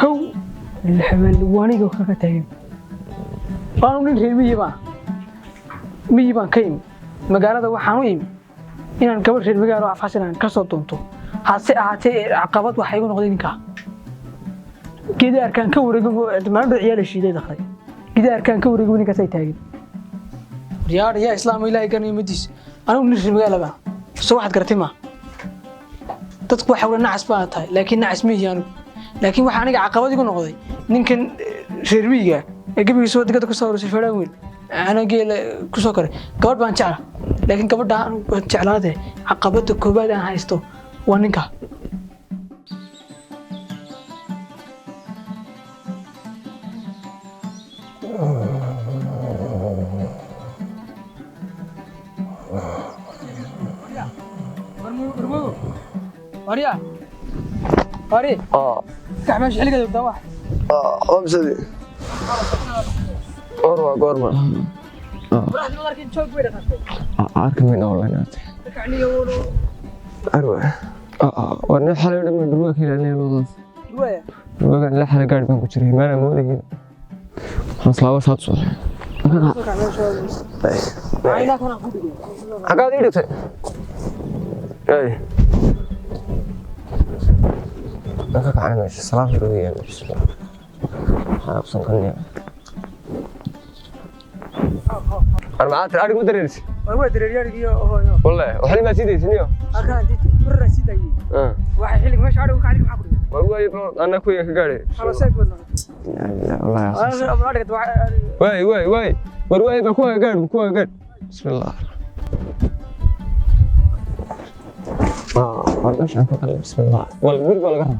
كو الحمل وانيجو كتاين أنا من ريمي يبان كيم مقالة وحنويم إن الكبر في المقالة عفاسنا كسرتونتو هاتي عقبات وحيكون قدين كا كده أركان كوريجو ما نبي عيال الشيء ده دخل كده أركان كوريجو نيكا تاين يا إسلام إلهي كان يمديس أنا من المقالة بقى سو واحد كرتيمة تدخل حول النعس باتها لكن نعس ميه يعني لكن waxaan aniga caqabad igu noqday ninkan reermiga ee gabiga soo degada ku soo urusay faraawin ana geel ku soo koray gabadh baan jeclaa laakiin gabadha aan jeclaade caqabada koobaad aan haysto waa ninka Maria Maria تعمل شو حلقة بدأ واحد خمسة قرمة راح نقدر كن شوك بيدا عارك من أول ناتي تكعني يقولوا أروح وانا حالي من دروك إلى أنا والله رواية دروك لا حالي قاعد بنكو شريه ما أنا مودي هنا حصل صوت صح عينك أنا أخذ أقعد يدك أي أنا على ماشي السلام عليكم بسم الله حابس نقني أنا معاك أرجع مدرس والله دريري والله وحلي ما سيدي سنيو أكان تيجي مرة سيدي واحد حلق مش عارف وكان عليك محبوب والله يبلون أنا كوي كقاري خلاص سيبنا لا والله أنا أبغى واي والله بكوي كقاري بسم الله والله شايف بسم الله والقرب ولا قرب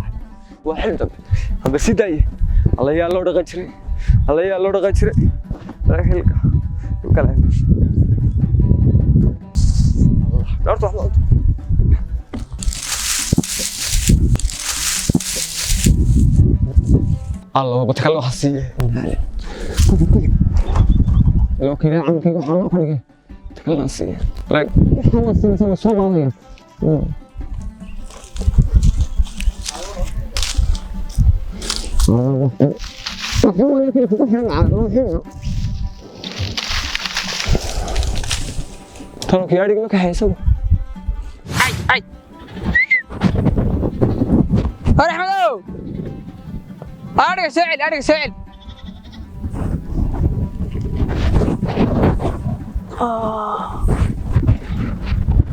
واحد دب هذا سيداي الله يا الله دغجري الله يا الله دغجري راحلك كلام الله دارت واحد الله بتكلم حسيه لو كده عم كده حنا كده تكلم حسيه لا حنا سوى ترى كياري ما كحيسوا أي أحمدو أرجع سعيد أرسل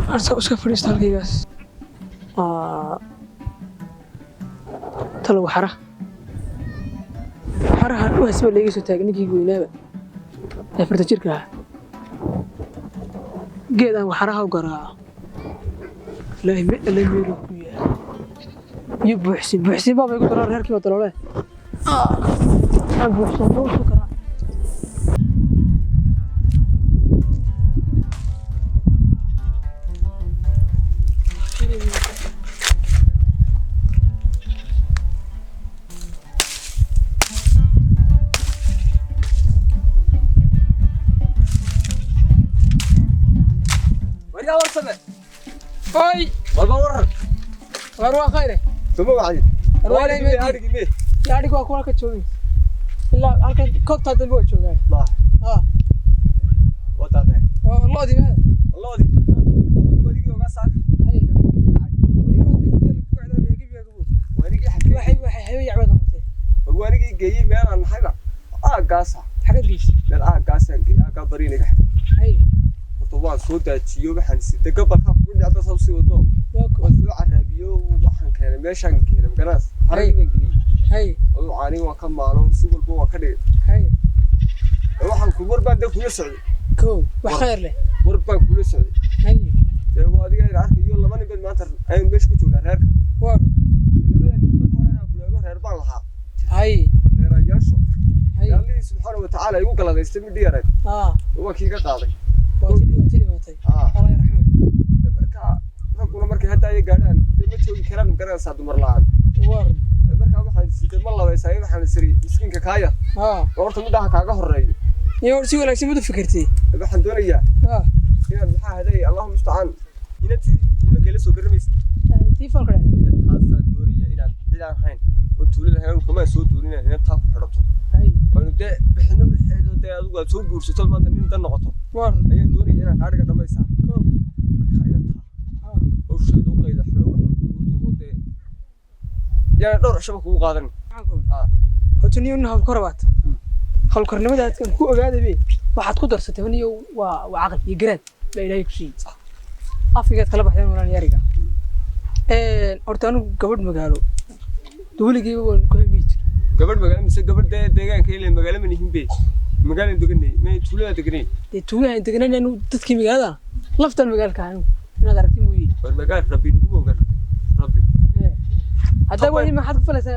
أسكت فريستال كيس تلو حرة واسمه اللي يجلس تاجنيكي قويناه فرت الشركة جيدا وحرها وقراء لا يميلوا كويا يبو حسين بابا يقول ترى هركي وطلعوا له أبو حسين بابا شكرا يا ورسمة أي والله وروا خيره سمو عادي روالي مي هارجي مي يا أديكوا أكون كتشوي إلا أكن كوب تادل بوي شوي ما وتعالى الله دي ما الله دي وديك يوم ساعة أي ولي ما دي هتل كوعدا بيجيب يجيبه وانيجي حكي waxay yacbada noqotay waanigi geeyay meel aan xaga gaasa xagadliis meel gaasa ka bariinaga hay horta waan soo daajiyo waxaan si dagabalka ku dhacda soo sii wado waan soo carabiyo waxaan keenay meeshan keenay ganaas harayna geli hay oo caani waan ka maalo si walba waan ka dhigay hay waxaan ku warbaan da kula socday ko wax khayr leh warbaan kula socday hay waa adiga arkayo laba nin maanta ayaan meesha ku joognaa reerka war labada nin marka hore aan kula reer baan lahaa hay reerayaasho hay Allah subhanahu wa ta'ala igu galadaystay mid yaray waa kii ka qaaday وتدي الله يرحمه marka markay hadda ay gaadhaan ma joogi karaan garanaysaa dumar la'aan war marka waxaan sidee ma labaysay waxaan siri miskiinka kaaya horta midhaha kaaga horeeyo iyo si wanaagsan mid u fikirtay waxaan doonayaa inaad maxaa haday Allahu musta'an inaad ma gala soo garamaysid tii falkada inaad taasaan doonayaa inaad cidaan hayn وتولي هنا كمان سو تولينا هنا تاك حرطو وأنا ده بحنا بحنا ده أدوك سو جورس تل ما تنين تنقطه أيه دوني هنا كارك دم يسار خاينتها وش يدوق إذا حلو وده يعني دور شبك وقادن هتني إنه هالكربات هالكرنمة ده كان هو قاعد بيه واحد قدر ستفني وعقل يجرد لا إله شيء أفريقيا كلا بحثين ولا نيارجع أرتانو قبل مقالو دولي جيبوا كهميت قبل مقالة مس قبل ده كان كيل مقالة من يهم بيه مقالة دقني ما تولي دقني تولي دقني لأنه تذكي مقالة لفت المقال كانوا من هذا رتيم ويي والمقال ربي نقوم قال ربي هذا هو ما حد فلس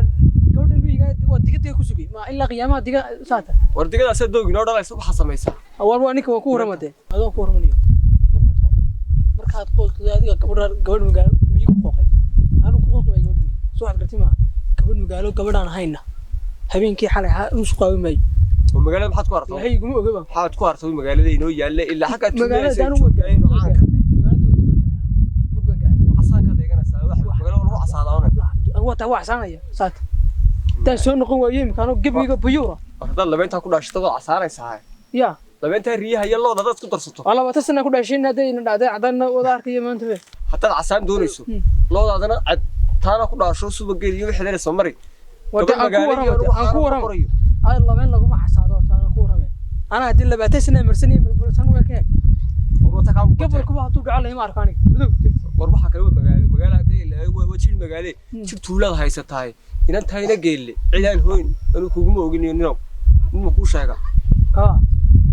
قبل الوي قاعد ودقت كوسوكي ما إلا قيامة دقة ساعة وردقت أسد دوغ نور الله يصبح حسميسا أول ما نيك وكورة مده هذا كورة منيو مركات قول هذه قبل مقالو ميجي كوقي أنا كوقي ما يقول سو حد قرتي ما قبل مقالو قبل أنا هينا هبين كي حالة نص قوي ماي ومقالة محد كوارت هي يقوم أجيبها حد كوارت ومقالة ذي إنه يلا إلا حكت مقالة ده أنا وجاي إنه عاكرني عصان كذا يجينا سوا مقالة والله عصان هو توا عصانية سات تنسون قوة يم كانوا قبل بيورة هذا اللي بنتها كلها اشتغل عصانة ساعة يا لما أنت ريها يلا وده تقدر صوته والله بتسنى كل شيء هذا عدنا وذاك يوم أنت فيه حتى العصان دونيسو لو عدنا تانا كلها شو سوى جري يوم حدا السمري أنكورة هاي الله بين لقوا ما حسادور أنكورة أنا أدل اللي بتسنى مرسني بالبلسان وكذا قبل كوا توقع على ما أركاني وربحك هو مقالة دي اللي هو وشيل مقالة شفت ولاد هاي ستاي إن أنت هاي نجيل عيلان هون أنا كوجم وجني النوم مو كوش حاجة إن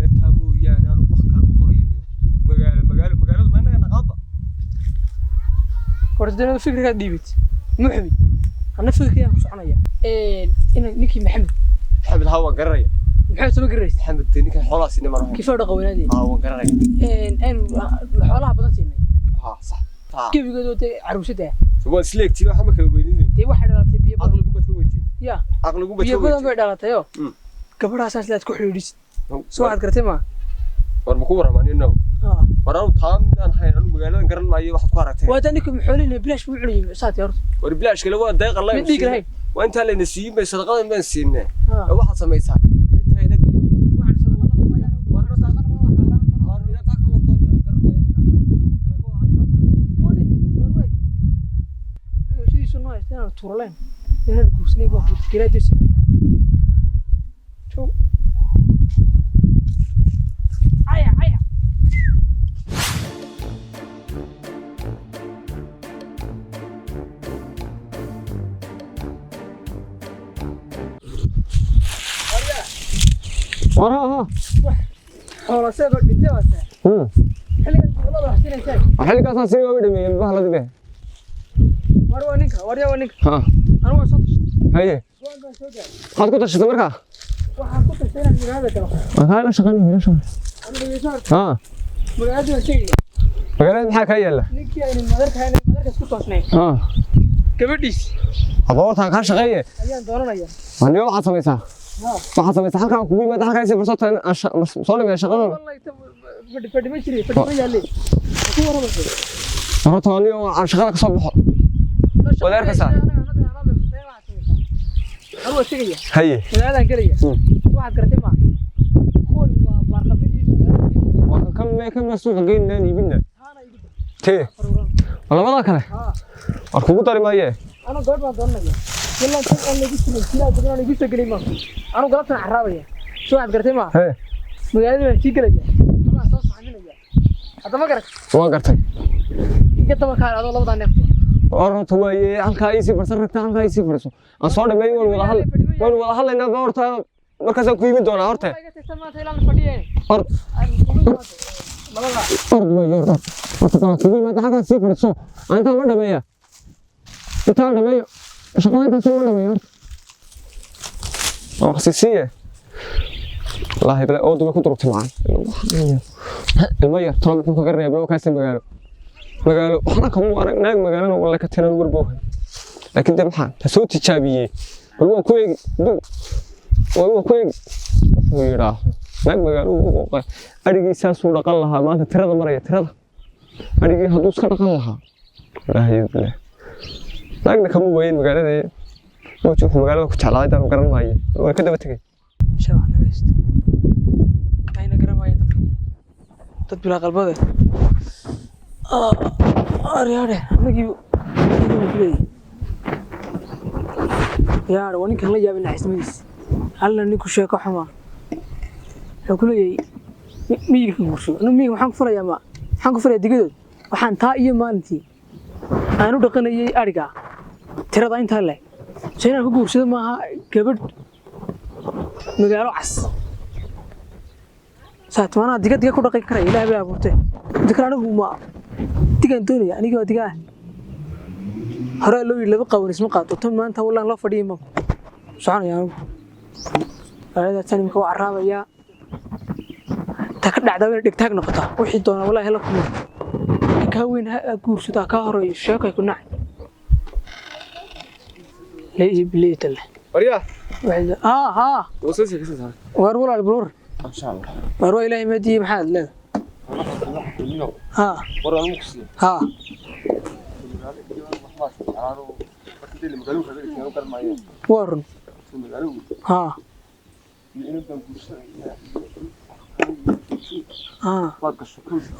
أنت مو يعني أنا بحكي المقرين مقالة ما أنا نقابة كورتنا فكرة ديبت محمد أنا فكرة يا مصعنية إن نيكي محمد الهوا قرية محمد سوى قريس محمد نيكي حولا سينما راح كيف أرقى ونادي وقرية إن حولها بدنتيني صح كيف يقولوا عروسته سوى سليك تي محمد كويني تي واحد راتي بيا عقل قوم بتويتي يا عقل قوم بيا بتويتي بدن بعد راتي يو قبل أساس لا تكون حلوليس سو واحد قرتي ما ورمكورة ما نينو ورانو تام أنا هاي أنا مقالة قرن معي واحد قارتين وادانيكم حولين بلاش وعلي سات يا رد وربلاش كلا واحد دقيقة الله يمشي وأنت اللي نسيب بس صدقات ما نسيبنا واحد سميتها أنت هنا تورلين هنا الكوسني بقى كلا دي سيمة شو عيا وراها والله سيبك بنتي واسع حلقة والله راح تيجي نساك حلقة أساسية وبيدمي بهلا دبي وريا ونك ها أنا ما صدق هاي هاد كنت أشتغل مركا وحكوت السنة من هذا كلام هاي لا شغالين أنا بيسار مقعد شيء مقعد محاك هاي يلا نيكي يعني المدرسة سكوت أصنعي كبديس أدورتها كان شغية أيام دورنا أيام اليوم حصل ميسا ما حصل ميسا حلقة كوبي ما تحكي سيف فرصة صولي من شغال والله فدي ما يشري فدي ما يالي شو ورا بس رحت اليوم عن شغالك صبح ولا ركسة هو شيء هي هذا قليل واحد قرتي ما كل بارقة فيديو كم مسوق جينا نبينا تي والله ما ذاك له أركض طاري ما هي أنا قاعد ما ضلنا يلا أنا نجيب كلا بدنا نجيب سجلي ما أنا قلت أنا حرابية شو واحد قرتي ما هي مقاعد شيء كلا أنا أساس عامل يا هذا ما قرت ما قرتي جت ما كان هذا الله بدنا نفطر أرنت هو halka ay si farsan ragta halka ay si farso aan soo dhameey wada hadlayna horta markaas aan ku yimid doona horta ord way horta horta ku yimid halka si farso aan ta ma dhameeya ta dhameeyo shaqada soo dhameeyo oo xasiisiye wallahi bala oo ku durugtay macaan ilmayar tolo muxuu ka reebay ka sameeyo magaalo waxna kama aragnaa magaalada wala ka tiran warbow laakiin dad maxaa soo tijaabiyay walba ku eeg wiira magaalo arigiisa soo dhaqan lahaa maanta tirada maraya tirada arigii haduu iska dhaqan lahaa ilaahay lagna kama weyn magaalada وشوف مقالة كنت على هذا وقرن معي وكذا بتجي شو أنا ويست أين قرن معي تطبيق قلبه أرياري نجيب بلي يا واني كان لا جاب لنا حسميس هلا نيكو شيكو حما لو كل ميغ كغورسو انو ميغ waxaan ku furayaa waxaan ku furayaa digadood waxaan taa iyo maalintii aanu dhaqanayay ariga tirada inta le sheena ku guursado maaha gabadh magaalo cas saatwana digad ku dhaqan karay ilaahay baa abuurtay dikra anigu ma digan doonaya aniga digaa hore loo laba qawan isma qaato tan maanta wallaan la fadhiyo ma soconaya anigu tan ku carabaya ta ka dhacda weyn dhigtaag noqota wixii doona wallahi la kulmo ka weyn guursada ka horay sheekay ku nacay leey bileetal وريا ها وصلت كذا war walaal bur ان شاء الله war waa ilaahay maadi maxaad leedahay ها ورا المقصي ها warun ها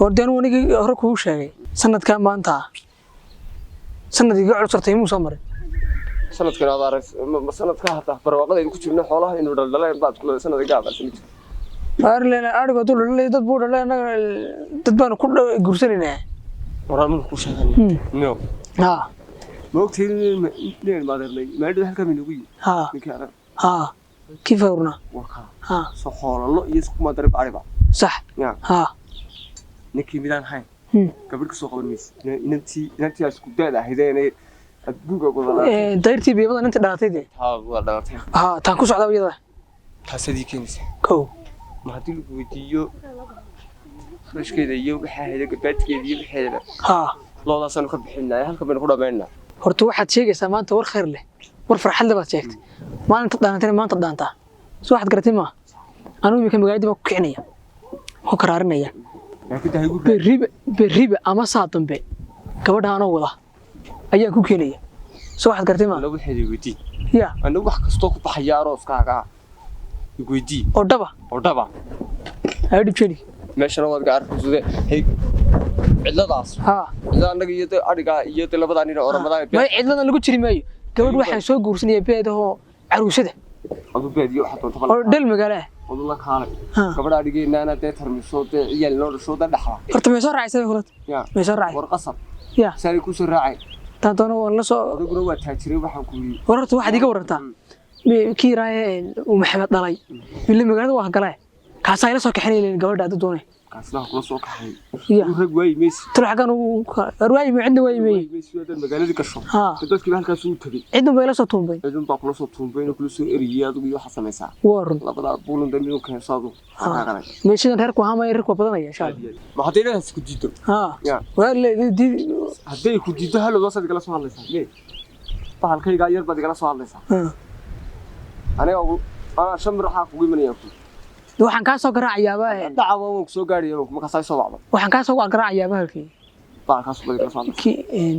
وردان ونيجي هرك هو شيء سند كان ما أنت سند يقع عصرتين مو سمر سند كان عارف سند كان حتى برواقة يدك تشوفنا حولها إنه دللا بعد كل سنة يقع بس أرلنا أرجع تقول لا تدبر لا أنا تدبر كل جرسنا ورا من خوش هذا نو ها ما كثير لين ما درني ما أدري هل كمين يقول ها ها كيف ورنا وكا ها سخال الله يسوق ما درب عربا صح ها نكى ميدان هاي قبل كسوق بالميس إنتي أسكت ده هذا يعني أبوك أقول دايرتي بيبغى أنت دارتي ها والله ها تانكوس على وياه حسدي كنيس كو ما هدي الفيديو خش كده يوم حاجة قبل كده يوم حاجة ها الله صار نخبي حنا هل كبر نقول بيننا horta waxaad sheegaysaa maanta war khayr leh war farxad leh baad sheegtay maalinta dhaantay maanta dhaanta soo waxaad garatay ma anu imika magaalada ku kicinaya oo karaarinaya beriba ama saa dambe gabadha anoo wada ayaa ku keenaya soo waxaad garatay ma lagu xiriirtay ya anu wax kasto ku baxaya arooskaaga igweydii oo dhaba ay dhibchani meeshana waad gaarkusade hay cidladaas ha cidla anaga iyo ariga iyo labada nin oo Ramadaan ma cidlada lagu jiri maayo gabadh waxaan soo guursanaya beedaho caruusada adu beediyo waxa doonto oo dhal magaala والله كارك قبل أرجع إن أنا ترمي صوت عيال نور صوت الدحرة horta ma soo raacay khulad ma soo raacay ورقصب ya ساري كوسر راعي taadona wala soo أقول له تاجري وحن كوي horta waxaad iga warantaa kii raayay uu maxamed dhalay ilaa magaalada waa galay kaasa ila soo kaxinay gabadha aad doonay kaasna kula soo kaxay ya rag way mees tulaxgan arwaay ma cidna way meey mees wada magaalada ka soo ha dadkii halkaas uu tagay cidna bay la soo tuumbay cidna baa kula soo tuumbay kula soo eriyay adigu iyo waxa sameeysa warun labada buulan dambiyo ka heesado meeshan reerku haamay reerku badanaya insha Allah ma hadii la isku diido ha ya wala hadii ku diido hal loo saddex kala soo hadlaysa mee bahalkayga yar baad kala soo hadlaysa أنا شمر حاق ويمن يأكل. waxaan ka soo garaacayaa baa dacwo waan soo gaariyo ma ka soo wacdo waxaan ka soo garaacayaa bahalkii baa ka soo badal soo ki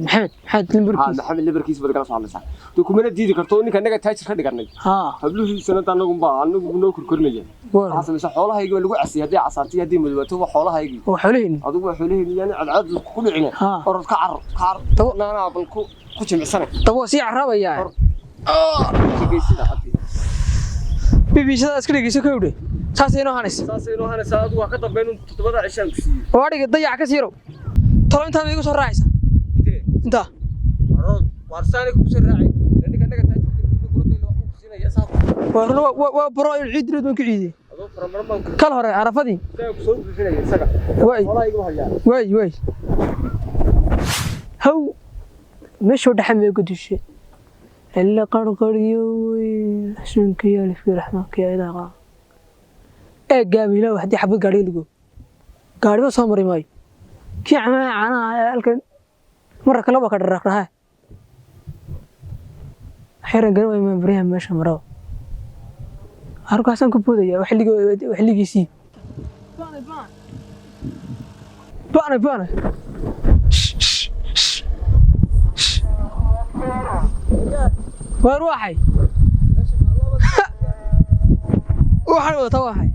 maxamed limburkiis maxamed limburkiis badal soo hadlaysa to kumana diidi karto ninka naga taajir ka dhiganay ha habluhu sanad anagu baa anagu noo kurkurinaya waxa sameeyay xoolahayga lagu casiyay hadii casaartii hadii madawaato waa xoolahayga oo xoolaheeni adigu waa xoolaheeni yani cadcad ku dhicina orod ka car naana bal ku jimicsanay tabo si carabaya bibishada iska dhigayso ka wada saasay noo hanaysa adigu waa ka dambeyn todobada cishaan ku siiyay oo dhiga dayac ka siiro tolo inta igu soo raacaysa inta warsaani ku soo raacay ninka naga taajirka ku roday wax ku siinaya saaq waa baro in ciid reed ku ciiday kal hore arafadii ku soo bixinaya isaga way haw meesho dhaxamay ku dishay إلا قرقريو حسن كيالي في رحمة كيالا قا قابي لا واحد يحب قاري لقو قاري ما صامري ماي كي عنا الكن مرة كلابا كدر راه حيرا قالوا ما بريها ماشي مراو هارك حسن كبودة يا وحلي يسي بانا وروحي waxaan wada tawahay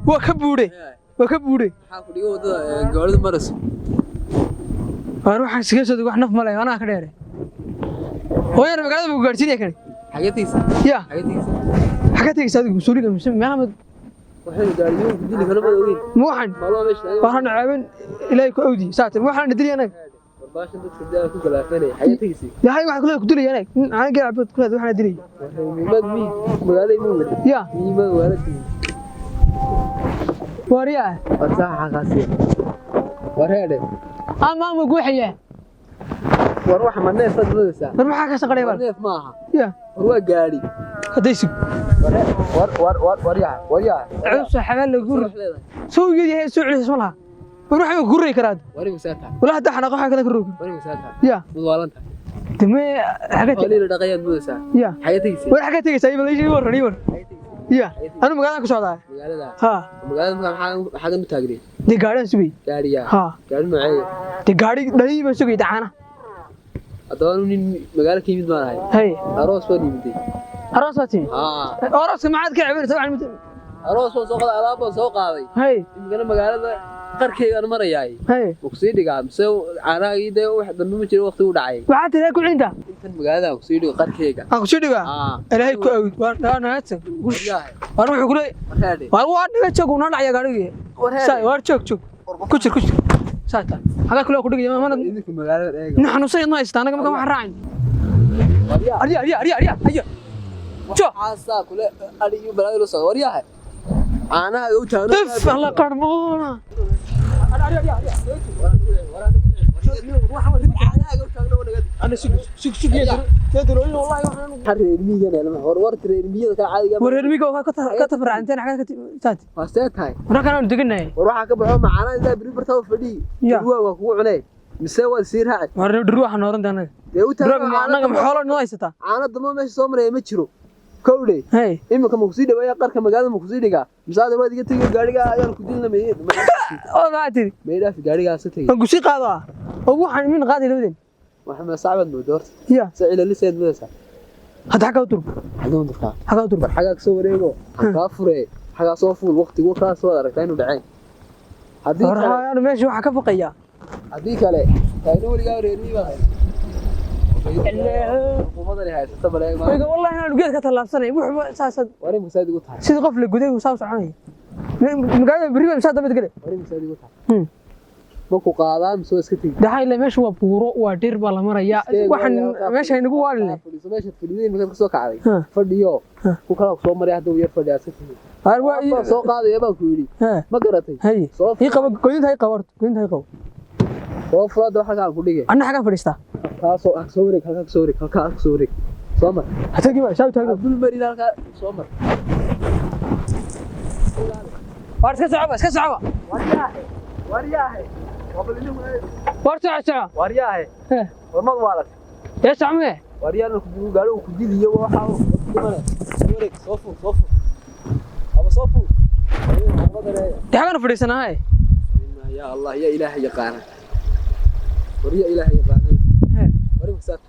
waa ka buuray maxaa ku dhigo wadada goolada maras waxaan iskaga soo wax naf ma leh anaa ka dheere hooyana magaalada ma gaarsiinay kan xageetiisa ya xageetiisa adigu suuriga maxamed waxay gaariyo ku dili kala madowin ma waxaan caawin ilaahay ku awdi saate waxaan dili anaga warbaahin dadka daa ku galaafanay xageetiisa yahay wax kale ku dilay anaga aan gaabad ku leeyahay waxaan dilay mid magaalada ma wada ya ma waalidii wariya fasaxa qaasi wareede ama ma guuxiya war wax ma neef fadleysa war maxaa ka shaqaynay bal neef maaha ya war waa gaari hadaysi war yaa cusub xagal la guur soo yeeyahay soo celiis malaha war waxa uu guuray karaad wari masaata wala hada xanaaqo waxa kala guuray wari masaata ya mudwaalanta dime xaga wali dhaqayad mudasa ya xageetiisa war xaga tagaysa ibal ii war ya anu magaalada ku socdaa magaalada ha maxaa ka taagray de gaadhan sugay gaariya ha gaari noocee de gaari dhaliiba sugay dacaana adoon nin magaala ka yimid baan ahay hay aroos baan yimid aroosati aroos ma aad ka cibaaraysaa waxaan aroos soo qaaday alaab soo qaaday hay imigana magaalada qarkeegan marayay hay waqti dhigaa mise caanaagii wax dambe ma jiro waqti u dhacay waxa tiray ku cinta intan magaalada ku sii dhigo qarkeega aan ku sii dhigaa ilaahay ku awd waa dhaanaadsan war wuxuu ku leeyahay war waa dhiga joog una dhacaya gaarigii war joog ku jir saata haga kale ku dhigay ma idinku magaalada eega naxnu sayidna haystaa anaga ma wax raacin ariya jo xaasa kule ariyo balaado soo wariyaha caanaha u taano if alla qarmoona أنا سوق يدرون والله وحنا حرير ميجا لما ور ترير ميجا كعادي ورير ميجا كتفر عندنا حاجات تات فاستات هاي وراكنا دقنا وروح كبحوا معانا إذا بريبرتها فدي هو وقوع عليه مسوى سير هاي ورنا دروح نورن دنا أنا محاولة نايسة أنا ضمن مش سمرة متشرو كودي هاي إما كمقصودة ويا قرك مجال مقصودة كا مساعدة ما تيجي تيجي قاريها أيام كدينا مين ما أدري ميدا في قاريها ستي مقصي قاضي أبو حن من قاضي لودين محمد صعب بدورت يا سعيد اللي سيد مدرسة هذا حاجة أضرب حاجة أضرب حاجة أضرب حاجة كسور إيجو حاجة فري حاجة صوف الوقت يقول خلاص ولا ركعين ودعين هذيك أنا ماشي وحكي فقيا هذيك عليه كانوا اللي قالوا ريني بقى وفضل هاي تبى ليه والله أنا لقيت كتر سنة يروح أساسا وري مساعد يقول هاي سيد قفل الجديد وساوس عني مقابل بريمة مساعدة بتقول وري مساعد يقول هاي ماكو قاعدة مسوي سكتي ده هاي اللي ماشي وبورو ودير بالله مرة يا واحد ماشي نقول ولا ماشي فلوين مكان كسوق عادي فرديو وكلا كسوق مريح دوير فردي سكتي هو سوق قاعدة يا باكوري ما قرأتي هي هي قبل كنت هاي قبرت كنت هاي قبر سوق فراد واحد قاعد كله أنا حاجة فريستا سوق أكسورك أكسورك أكسورك سومر هتجي بقى شو تقول عبد المريض هذا سومر وارد كسعبة ورياه وارد ورياه وما ضوالك يا سامي ورياه كنت قالوا كنت لي وحاو سورك صوفو أبو صوفو دي حاجة فريسنا هاي يا الله يا إلهي يقانا وريا إلهي يقانا وري مسات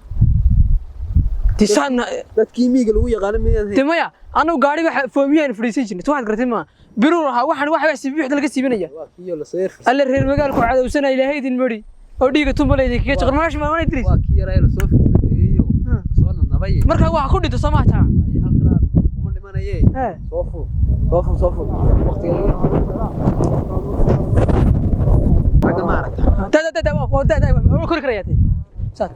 تسان dadkii lagu yaqaan meeyay timaya anu gaariga foomiyeen fariisin jirnay waxaad gartay ma biru laha waxaan wax siibixda laga siibinaya waa kiyo la seer alla reer magaalku cadawsana ilaahay idin mari oo dhiiga tumaleeyay kaga jaqar maash ma wanaag diris waa kiyo reer soo fiirsanayo soo nabay marka wax ku dhinto Soomaaliya ay halkaan kuma dhimanayay soofu waqtiga aga ma aragta waa kor karayatay saad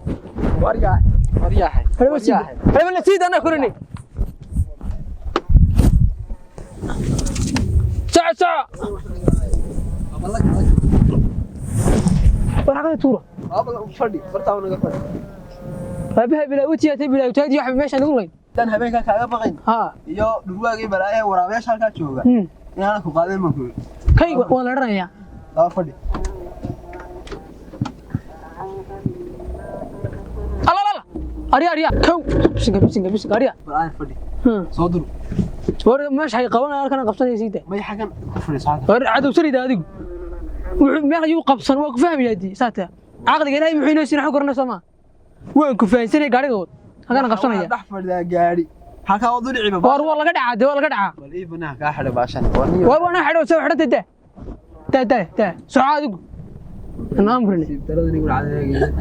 ورياه هلا نسيت أنا كورني ساعة وراك تورا أبغى فردي برتاو نقفل هبها بلا وتي بلا وتي يا حبيبي ماشي نقول لك كان هبين كاغا بقين ها iyo dhulwaagii balaaye waraabeyaasha halka jooga inaan ku qaadeen ma ku kay wala ranaya fadhi أريا كم بسنجا أريا بالآن فدي صدر ور مش حي قوانا أنا كنا قبصان يزيده ما يحكن أفرس هذا ور عدو سري ده هذيك ما يجوا قبصان وقف فهم يدي ساته عقد جناي محينه سنة حكرنا سما وين كفاية سنة قاري قول هذا أنا قبصان يا أحفر ذا قاري halka wadu dhiciba war waa laga dhacaa waa laga dhacaa bal ii banaa ka xidhay baashan war wana xidho soo xidhata ta soo adigu ana amrine talada nigu cadeeyay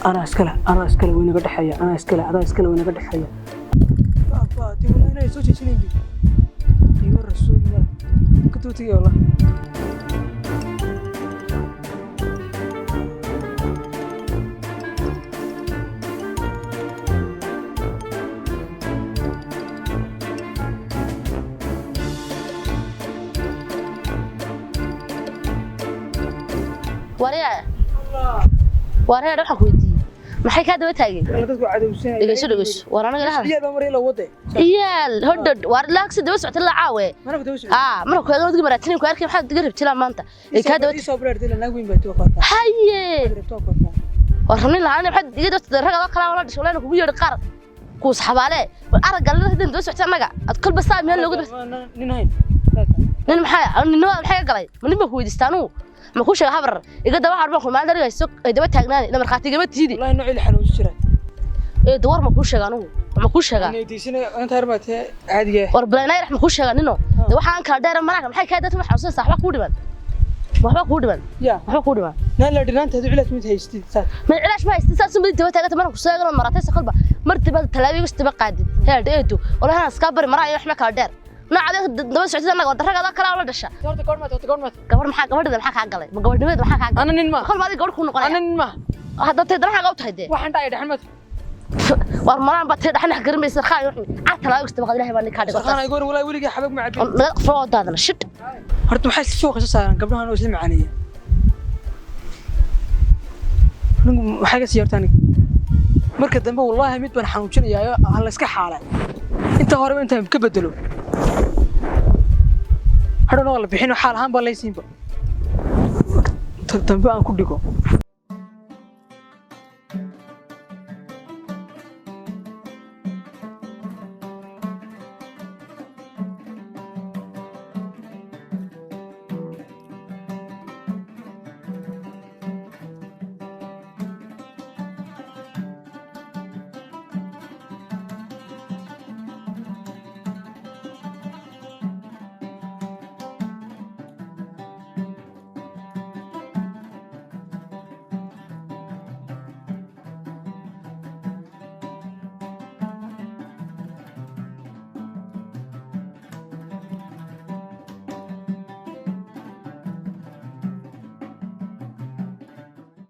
أنا أسكله وين قد حيا أنا أسكله وين قد حيا بابا تقول أنا يسوي شيء بي يقول الرسول الله كنتوا تيجي والله وارهي روح كويدي maxay ka daba taagay dadku cadawsanay dhigasho warana galaha iyada maray la wade iyal hodod war laagsi daba socota la caawe mana daba socota marka kale wadiga maratin ku arkay maxaad diga rabtila maanta ee ka daba soo bareertay la naagweyn baa toqata haye warna la aan maxaad diga daba raga kala wala dhisho leena kugu yeedh qaar ku saxabaale araga la hadin daba socota naga ad kulba saam meel loogu nin maxay galay nin ba ku weydiistaanu ma ku sheegay habar iga daba harban ku maal darayso ay daba taagnaanay la marxaatiga ma tiidi wallahi nooc ila xanuun jira dawar ma ku sheeganu ma ku sheega inay diisina anta harbaatay caadiga war balaynay rax ma ku sheega nino waxaan ka dheer maraka maxay ka dadka waxa soo saxba ku dhiban waxba ku dhiban waxba ku dhiban naan la dhinaanta cilaas mid haystid ma cilaas ma haystid saas mid daba taagata marka ku sheegano maratay qalba martaba talaabiga istaba qaadid heedeedo walaha iska bari maraa wax ma ka dheer نعده دبا سocodada anaga daragada kala wala dhasha horta goorma gabar maxaa gabadha maxaa ka galay ma gabadhimada maxaa ka galay ana nin ma qol baad gabar ku noqonay ana nin ma hadda tay daraha gaw tahay de waxaan dhaay dhaxmad war maraan baad tay dhaxna garmaysa khaayo wixii arta laa istaaba ilaahay baan ka dhigo ana goor walaa wiliga xabag ma cabin naga qfoo daadana shid horta waxay si fooq saaran gabdhahan oo isla macaaniyay ningu waxay ka siyaartaan marka dambe wallahi mid baan xanuujinayaa hal iska xaalay inta hore inta ka bedelo hadhow la bixino xaal ahaan baa laysiinba dambe aan ku dhigo